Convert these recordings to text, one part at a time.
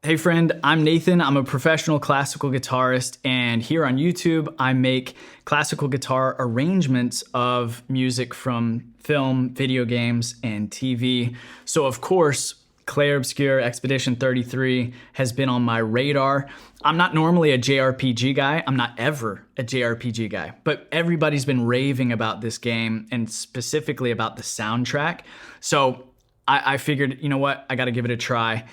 Hey friend, I'm Nathan. I'm a professional classical guitarist, and here on YouTube, I make classical guitar arrangements of music from film, video games, and TV. So of course, Clair Obscur Expedition 33 has been on my radar. I'm not normally a JRPG guy. I'm not ever a JRPG guy, but everybody's been raving about this game and specifically about the soundtrack. So I figured, you know what, I gotta give it a try.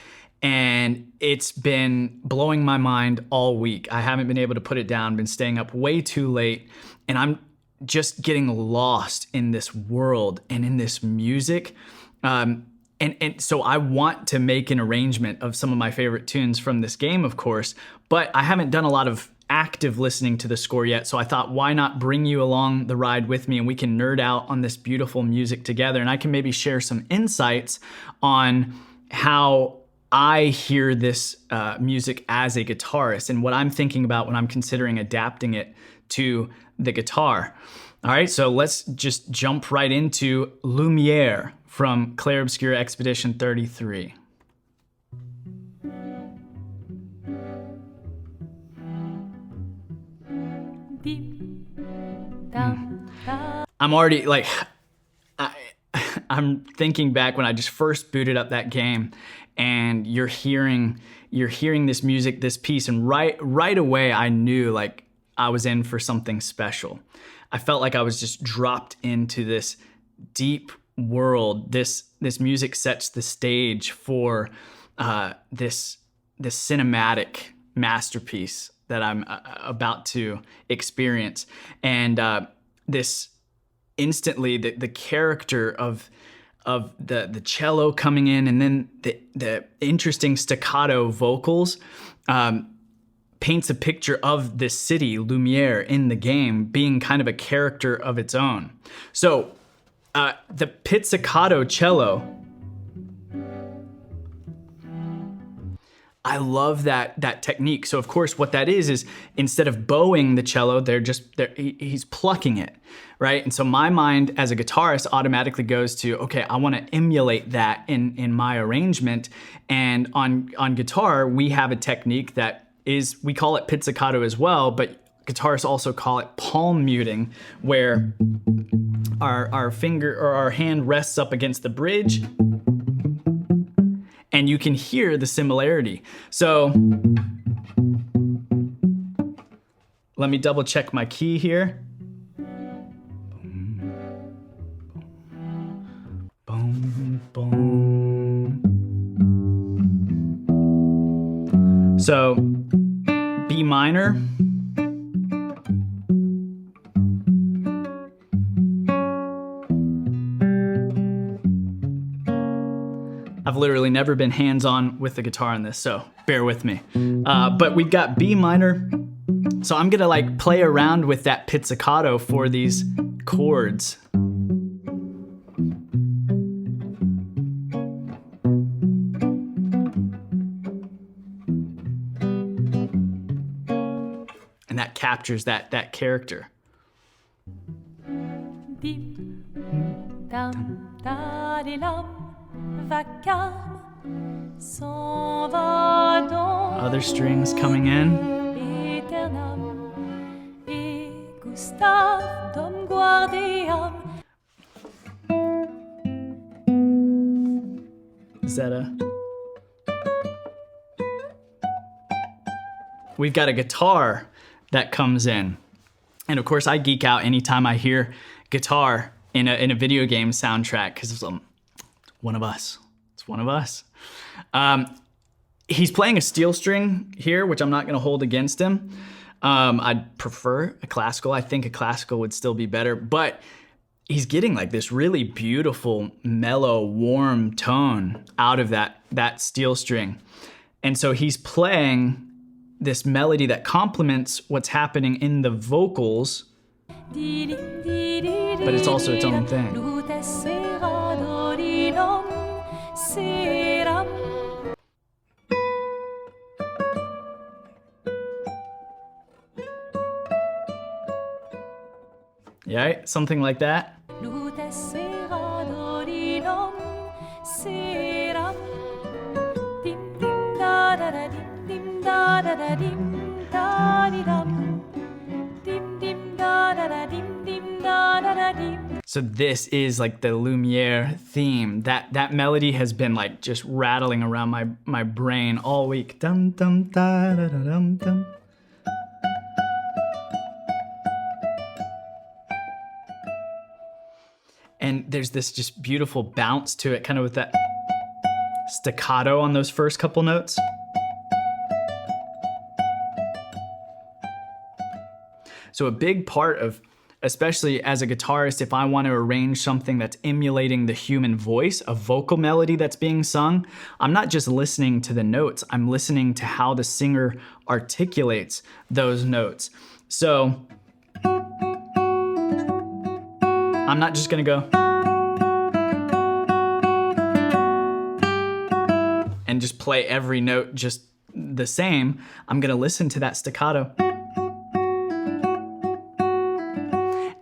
And it's been blowing my mind all week. I haven't been able to put it down, been staying up way too late, and I'm just getting lost in this world and in this music. And so I want to make an arrangement of some of my favorite tunes from this game, of course, but I haven't done a lot of active listening to the score yet. So I thought, why not bring you along the ride with me and we can nerd out on this beautiful music together. And I can maybe share some insights on how I hear this music as a guitarist and what I'm thinking about when I'm considering adapting it to the guitar. All right, so let's just jump right into Lumière from Clair Obscur Expedition 33. I'm already like, I'm thinking back when I just first booted up that game, and you're hearing this music, this piece, and right away I knew like I was in for something special. I felt like I was just dropped into this deep world. This music sets the stage for this cinematic masterpiece that I'm about to experience, and this instantly the character of the cello coming in, and then the interesting staccato vocals paints a picture of this city, Lumière, in the game being kind of a character of its own. So the pizzicato cello, I love that technique. So of course what that is instead of bowing the cello, he's plucking it, right? And so my mind as a guitarist automatically goes to, okay, I want to emulate that in my arrangement. And on guitar, we have a technique that we call it pizzicato as well, but guitarists also call it palm muting, where our finger or our hand rests up against the bridge, and you can hear the similarity. So let me double check my key here. Boom, boom. So B minor. I've literally never been hands-on with the guitar on this, so bear with me. But we've got B minor. So I'm gonna like play around with that pizzicato for these chords. And that captures that character. Other strings coming in. Is that We've got a guitar that comes in. And of course I geek out anytime I hear guitar in a video game soundtrack, because it's one of us. It's one of us. He's playing a steel string here, which I'm not going to hold against him. I'd prefer a classical. I think a classical would still be better, but he's getting like this really beautiful, mellow, warm tone out of that steel string. And so he's playing this melody that complements what's happening in the vocals, but it's also its own thing. Yeah, something like that. da da dim da di dum. Dim dim da da dim dim da da dim. So this is like the Lumière theme. That melody has been like just rattling around my brain all week. Dum dum da da da dum dum. And there's this just beautiful bounce to it, kind of with that staccato on those first couple notes. So a big part of, especially as a guitarist, if I want to arrange something that's emulating the human voice, a vocal melody that's being sung, I'm not just listening to the notes, I'm listening to how the singer articulates those notes. So I'm not just gonna go and just play every note just the same. I'm gonna listen to that staccato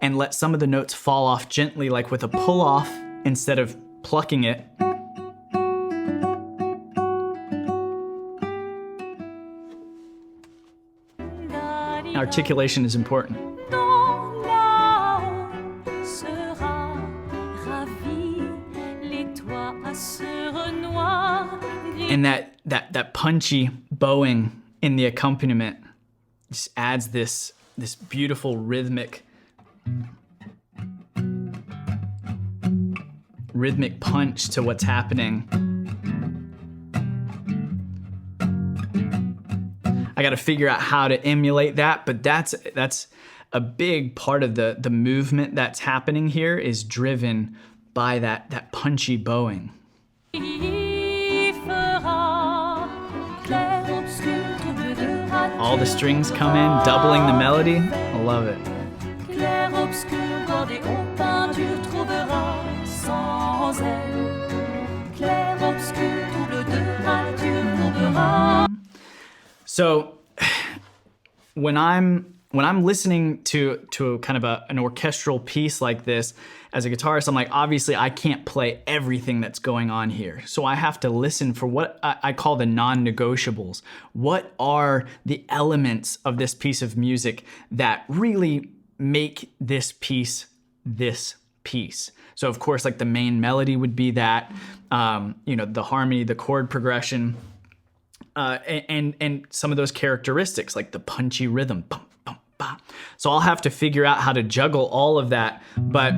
and let some of the notes fall off gently, like with a pull off instead of plucking it. Articulation is important. And that punchy bowing in the accompaniment just adds this beautiful rhythmic punch to what's happening. I got to figure out how to emulate that, but that's a big part of the movement that's happening here is driven by that punchy bowing. All the strings come in, doubling the melody. I love it. Clair obscur, bordé en peinture, trouvera sans elle. Clair obscur, double de rature, courbera. So when I'm listening to kind of an orchestral piece like this, as a guitarist, I'm like, obviously I can't play everything that's going on here. So I have to listen for what I call the non-negotiables. What are the elements of this piece of music that really make this piece this piece? So of course, like the main melody would be that, the harmony, the chord progression, and some of those characteristics like the punchy rhythm. Bum, bum, bum. So I'll have to figure out how to juggle all of that, but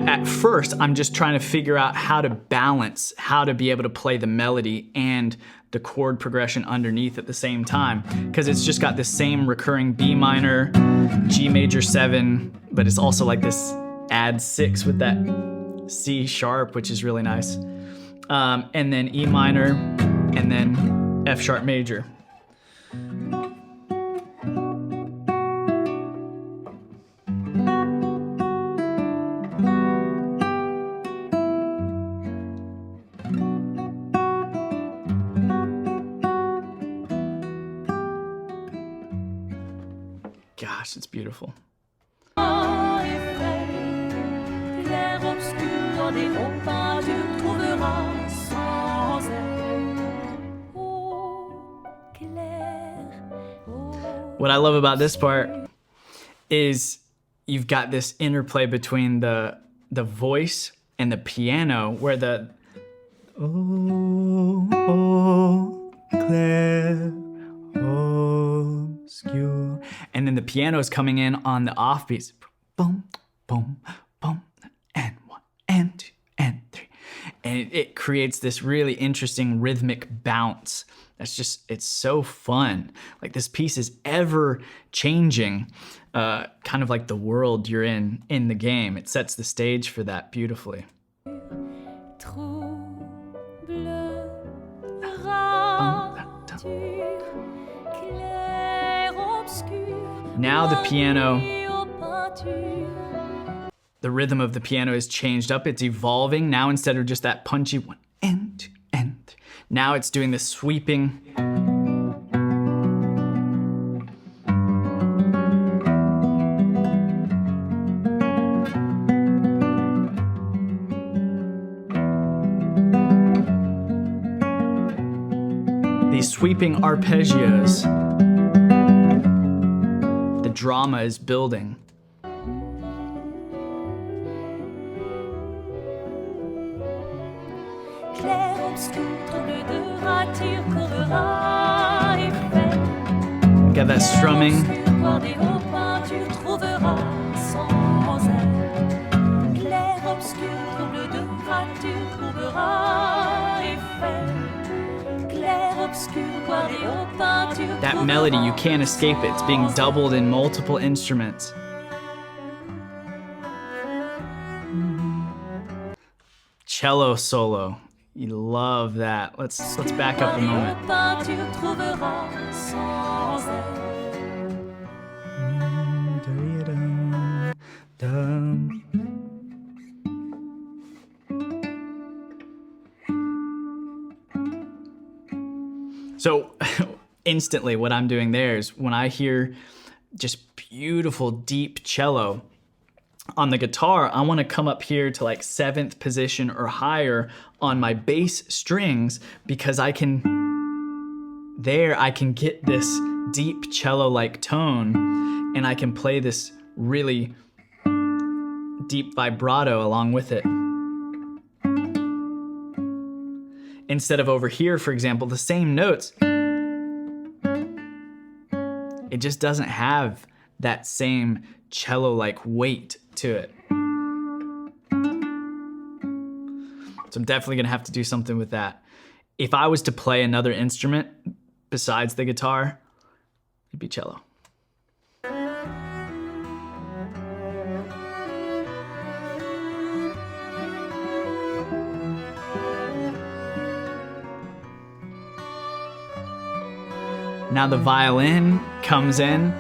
at first, I'm just trying to figure out how to balance, how to be able to play the melody and the chord progression underneath at the same time, because it's just got this same recurring B minor, G major 7, but it's also like this add 6 with that C sharp, which is really nice, and then E minor, and then F sharp major. Gosh, it's beautiful. What I love about this part is you've got this interplay between the voice and the piano, where the Clair Obscur, and then the piano is coming in on the offbeats. Boom, boom, boom, and 1, and 2, and 3. And it creates this really interesting rhythmic bounce. It's so fun. Like this piece is ever changing, kind of like the world you're in the game. It sets the stage for that beautifully. Now the piano, the rhythm of the piano is changed up. It's evolving. Now instead of just that punchy 1, and 2, and 3, now it's doing this sweeping. sweeping arpeggios. The drama is building. Clair obscur, trouble de rature, couvrera et fait. Got that strumming. Voir des hauts peintures, trouvera sans aile. Clair obscur, trouble de rature, couvrera et fait. Clair obscur, voir des hauts peintures. That melody, you can't escape it. It's being doubled in multiple instruments. Cello solo. You love that. Let's back up a moment. So instantly what I'm doing there is when I hear just beautiful deep cello on the guitar, I want to come up here to like 7th position or higher on my bass strings, because I can get this deep cello-like tone, and I can play this really deep vibrato along with it. Instead of over here, for example, the same notes, it just doesn't have that same cello-like weight to it. So I'm definitely gonna have to do something with that. If I was to play another instrument besides the guitar, it'd be cello. Now the violin comes in.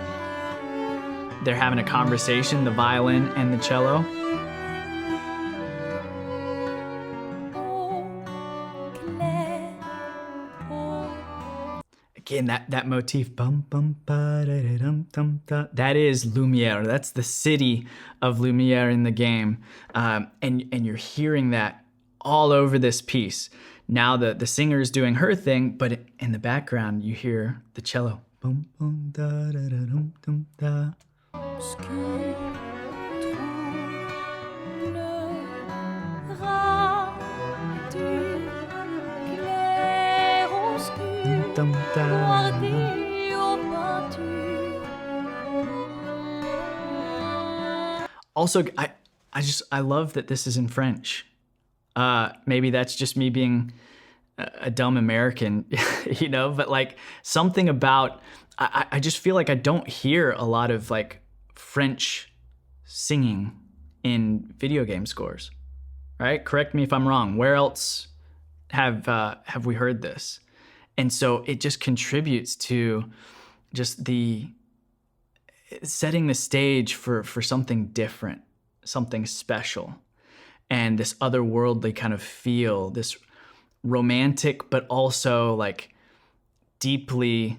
They're having a conversation, the violin and the cello. Again, that motif, bum bum ba da da dum dum da. That is Lumière. That's the city of Lumière in the game, and you're hearing that all over this piece. Now the singer is doing her thing, but in the background you hear the cello. Bum bum da da da dum dum da. Also, I love that this is in French. Maybe that's just me being a dumb American, you know, but like something about, I just feel like I don't hear a lot of like French singing in video game scores, right? Correct me if I'm wrong. Where else have we heard this? And so it just contributes to just the setting the stage for something different, something special, and this otherworldly kind of feel, this romantic but also like deeply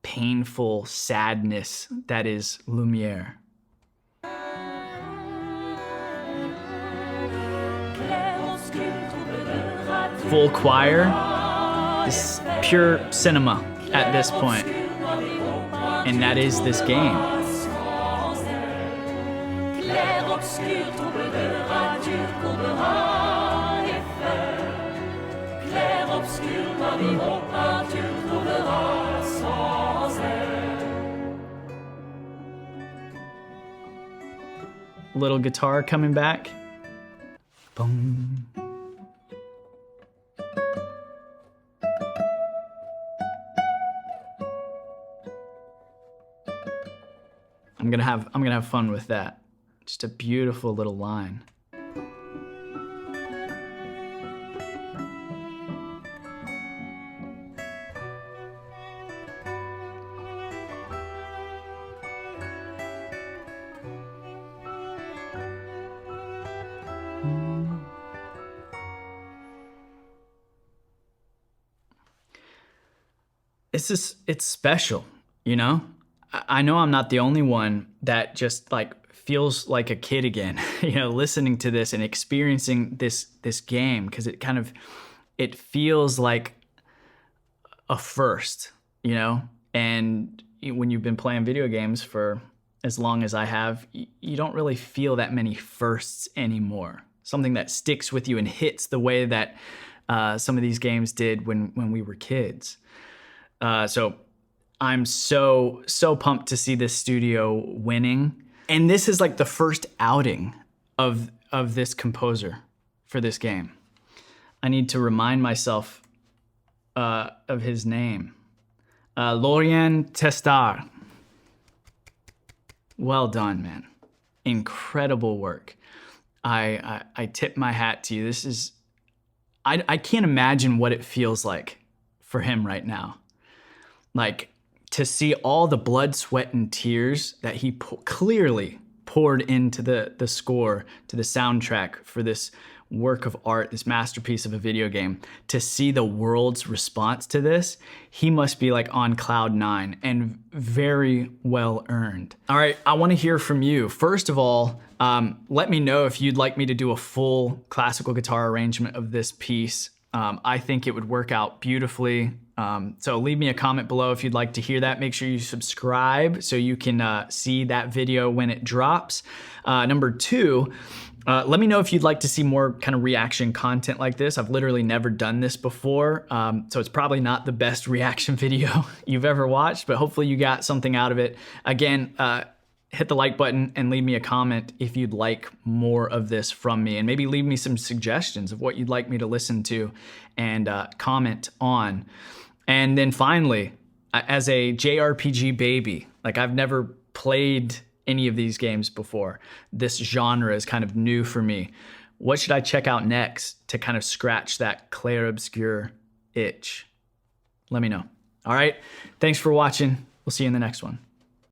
painful sadness that is Lumière. Full choir, this pure cinema at this point, and that is this game. Little guitar coming back. Boom. I'm gonna have fun with that. Just a beautiful little line. It's special, you know? I know I'm not the only one that just like feels like a kid again, you know, listening to this and experiencing this game, because it feels like a first, you know? And when you've been playing video games for as long as I have, you don't really feel that many firsts anymore. Something that sticks with you and hits the way that some of these games did when we were kids. So I'm so pumped to see this studio winning. And this is like the first outing of this composer for this game. I need to remind myself of his name. Lorien Testard. Well done, man. Incredible work. I tip my hat to you. This is, I can't imagine what it feels like for him right now. Like, to see all the blood, sweat, and tears that he clearly poured into the score, to the soundtrack for this work of art, this masterpiece of a video game, to see the world's response to this, he must be like on cloud nine, and very well earned. All right, I want to hear from you. First of all, let me know if you'd like me to do a full classical guitar arrangement of this piece. I think it would work out beautifully. So leave me a comment below if you'd like to hear that. Make sure you subscribe so you can see that video when it drops. Number two, let me know if you'd like to see more kind of reaction content like this. I've literally never done this before, so it's probably not the best reaction video you've ever watched, but hopefully you got something out of it. Again, hit the like button and leave me a comment if you'd like more of this from me, and maybe leave me some suggestions of what you'd like me to listen to and comment on. And then finally, as a JRPG baby, like, I've never played any of these games before. This genre is kind of new for me. What should I check out next to kind of scratch that Clair Obscur itch? Let me know. All right, thanks for watching. We'll see you in the next one.